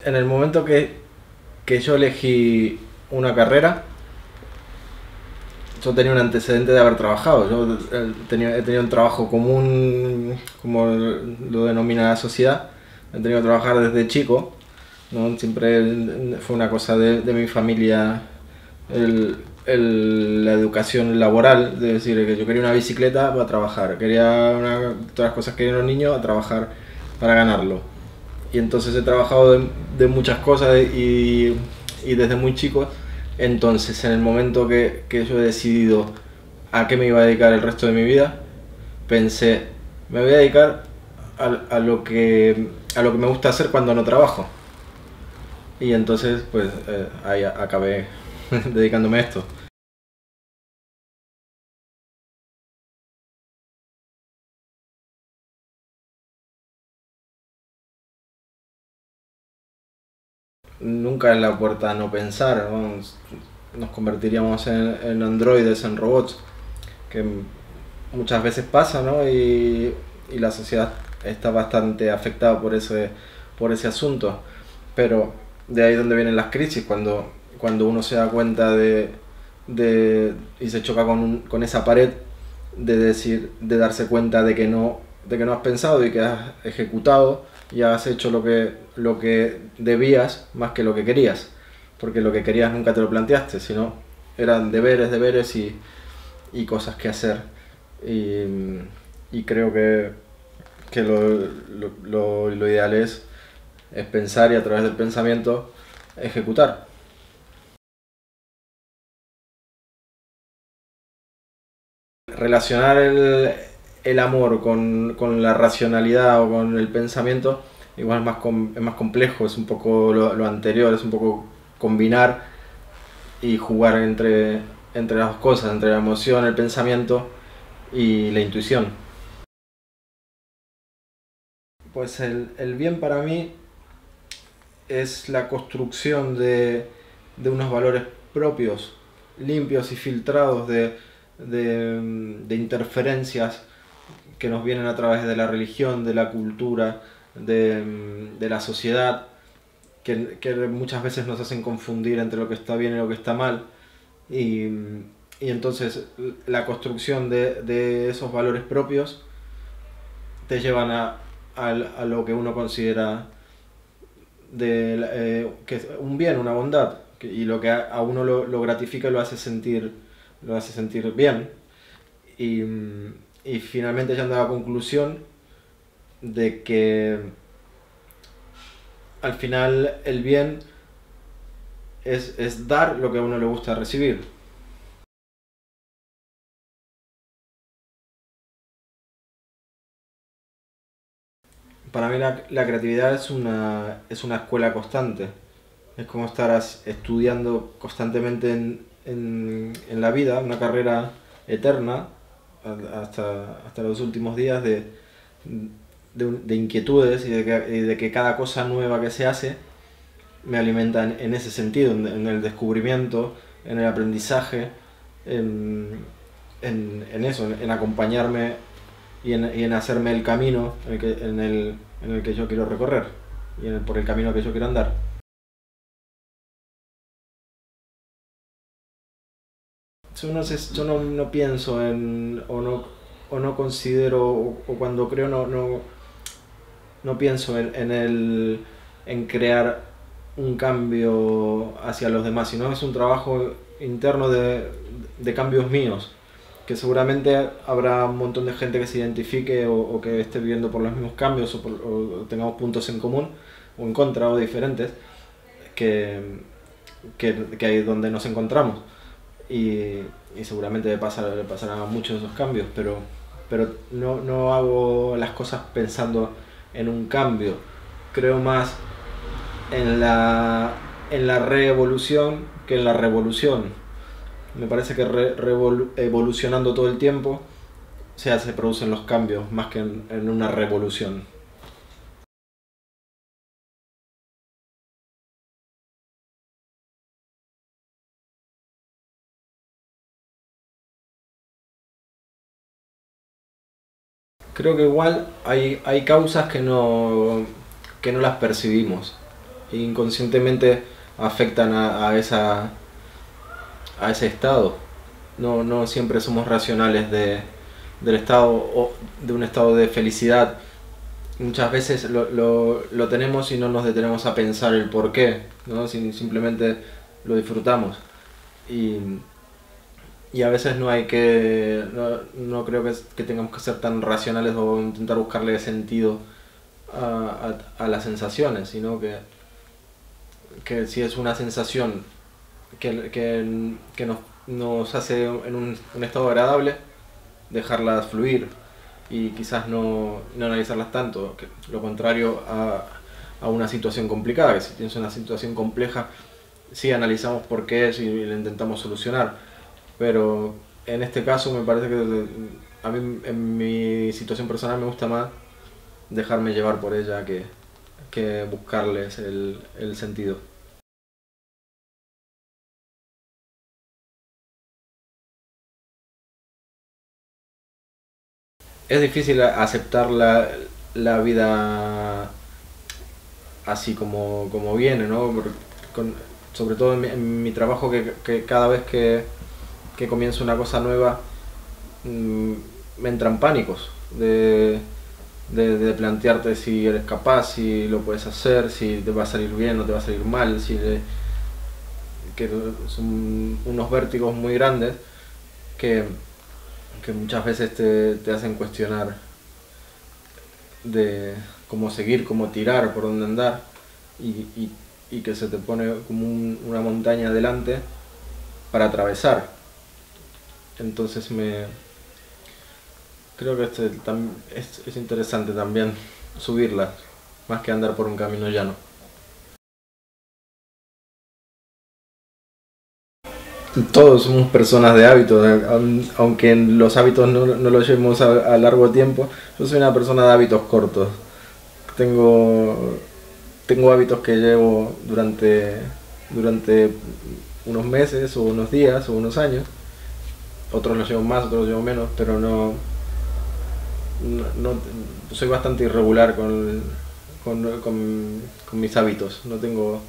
En el momento que yo elegí una carrera, yo tenía un antecedente de haber trabajado. Yo he tenido un trabajo común, como lo denomina la sociedad. He tenido que trabajar desde chico, ¿no? Siempre fue una cosa de mi familia la educación laboral, de decir que yo quería una bicicleta para trabajar, todas las cosas que querían los niños a trabajar para ganarlo. Y entonces he trabajado de muchas cosas y desde muy chico. Entonces, en el momento que yo he decidido a qué me iba a dedicar el resto de mi vida, pensé, me voy a dedicar a lo que me gusta hacer cuando no trabajo. Y entonces, pues ahí acabé dedicándome a esto. Nunca es la puerta a no pensar, ¿no? Nos convertiríamos en androides, en robots, que muchas veces pasa, ¿no? Y la sociedad está bastante afectada por ese asunto. Pero de ahí donde vienen las crisis, cuando uno se da cuenta y se choca con esa pared de darse cuenta de que no has pensado y que has ejecutado y has hecho lo que debías más que lo que querías. Porque lo que querías nunca te lo planteaste, sino eran deberes y cosas que hacer. Y, y creo que lo ideal es pensar y a través del pensamiento ejecutar. Relacionar el amor con la racionalidad o con el pensamiento igual es más complejo, es un poco lo anterior, es un poco combinar y jugar entre las dos cosas, entre la emoción, el pensamiento y la intuición. Pues el bien para mí es la construcción de unos valores propios, limpios y filtrados de interferencias que nos vienen a través de la religión, de la cultura, de la sociedad, que muchas veces nos hacen confundir entre lo que está bien y lo que está mal. Y, y entonces la construcción de esos valores propios te llevan a lo que uno considera que es un bien, una bondad, y lo que a uno lo gratifica lo hace sentir bien. Y, y finalmente llegando a la conclusión de que al final el bien es dar lo que a uno le gusta recibir. Para mí la creatividad es una escuela constante. Es como estar estudiando constantemente en la vida, una carrera eterna, hasta los últimos días de inquietudes y de que cada cosa nueva que se hace me alimenta en ese sentido, en el descubrimiento, en el aprendizaje, en, en eso, en acompañarme y en hacerme el camino en el que yo quiero recorrer y por el camino que yo quiero andar. Yo no pienso o no considero, o cuando creo no pienso en crear un cambio hacia los demás, sino es un trabajo interno de cambios míos, que seguramente habrá un montón de gente que se identifique o que esté viviendo por los mismos cambios o tengamos puntos en común o en contra o diferentes que, que hay donde nos encontramos y, y seguramente le pasarán a muchos de esos cambios, pero no hago las cosas pensando en un cambio, creo más en la reevolución que en la revolución. Me parece que evolucionando todo el tiempo se producen los cambios más que en una revolución. Creo que igual hay causas que no las percibimos. e inconscientemente afectan a ese estado. No siempre somos racionales del estado o de un estado de felicidad. Muchas veces lo tenemos y no nos detenemos a pensar el por qué, ¿no? Simplemente lo disfrutamos. Y, y a veces no hay que. No creo que tengamos que ser tan racionales o intentar buscarle sentido a las sensaciones, sino que si es una sensación que nos hace en un estado agradable, dejarlas fluir y quizás no analizarlas tanto, que lo contrario a una situación complicada, que si tienes una situación compleja, sí analizamos por qué es y lo intentamos solucionar, pero en este caso me parece que a mí en mi situación personal me gusta más dejarme llevar por ella que buscarles el sentido. Es difícil aceptar la vida así como viene, ¿no? Con- Sobre todo en mi trabajo, que cada vez que comienzo una cosa nueva, mm, me entran pánicos de plantearte si eres capaz, si lo puedes hacer, si te va a salir bien o te va a salir mal, que son unos vértigos muy grandes que, que muchas veces te hacen cuestionar de cómo seguir, cómo tirar, por dónde andar, y, y- y que se te pone como una montaña delante para atravesar. Entonces creo que es interesante también subirla, más que andar por un camino llano. Todos somos personas de hábitos, aunque los hábitos no los llevemos a largo tiempo. Yo soy una persona de hábitos cortos. Tengo, tengo hábitos que llevo durante unos meses o unos días o unos años. Otros los llevo más, otros los llevo menos, pero soy bastante irregular con mis hábitos. No tengo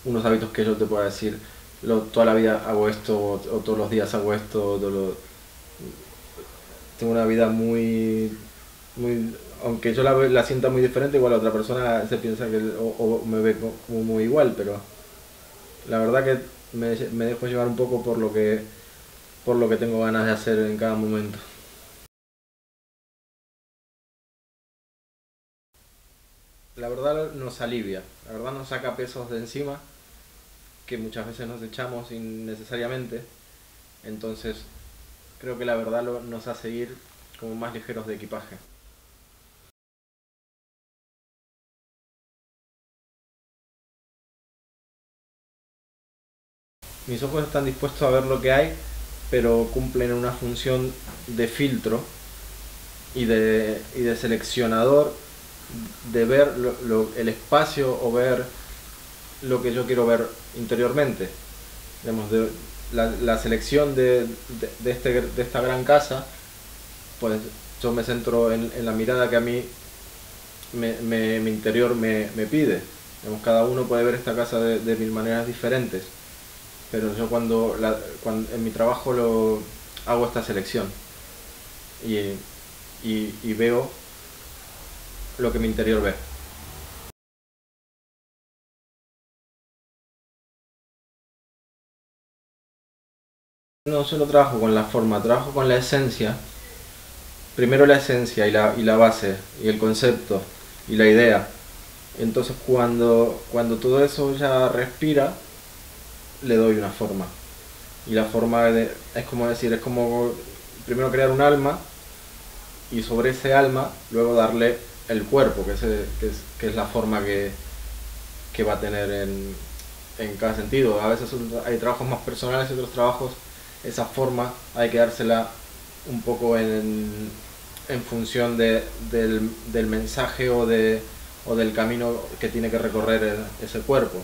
unos hábitos que yo te pueda decir, toda la vida hago esto o todos los días hago esto. Tengo una vida muy, aunque yo la sienta muy diferente, igual a otra persona se piensa o me ve como muy igual, pero la verdad que me dejo llevar un poco por lo que tengo ganas de hacer en cada momento. La verdad nos alivia, la verdad nos saca pesos de encima que muchas veces nos echamos innecesariamente. Entonces creo que la verdad nos hace ir como más ligeros de equipaje. Mis ojos están dispuestos a ver lo que hay, pero cumplen una función de filtro y de seleccionador, de ver el espacio o ver lo que yo quiero ver interiormente. Digamos, la selección de esta gran casa, pues yo me centro en la mirada que a mí mi interior me pide. Digamos, cada uno puede ver esta casa de mil maneras diferentes, pero yo cuando en mi trabajo hago esta selección y, y veo lo que mi interior ve. No solo trabajo con la forma, trabajo con la esencia. Primero la esencia y la base, y el concepto, y la idea. Entonces cuando todo eso ya respira, le doy una forma. Y la forma es como decir, es como primero crear un alma y sobre ese alma luego darle el cuerpo, que es la forma que va a tener en cada sentido. A veces hay trabajos más personales y otros trabajos, esa forma hay que dársela un poco en función del mensaje o del camino que tiene que recorrer ese cuerpo.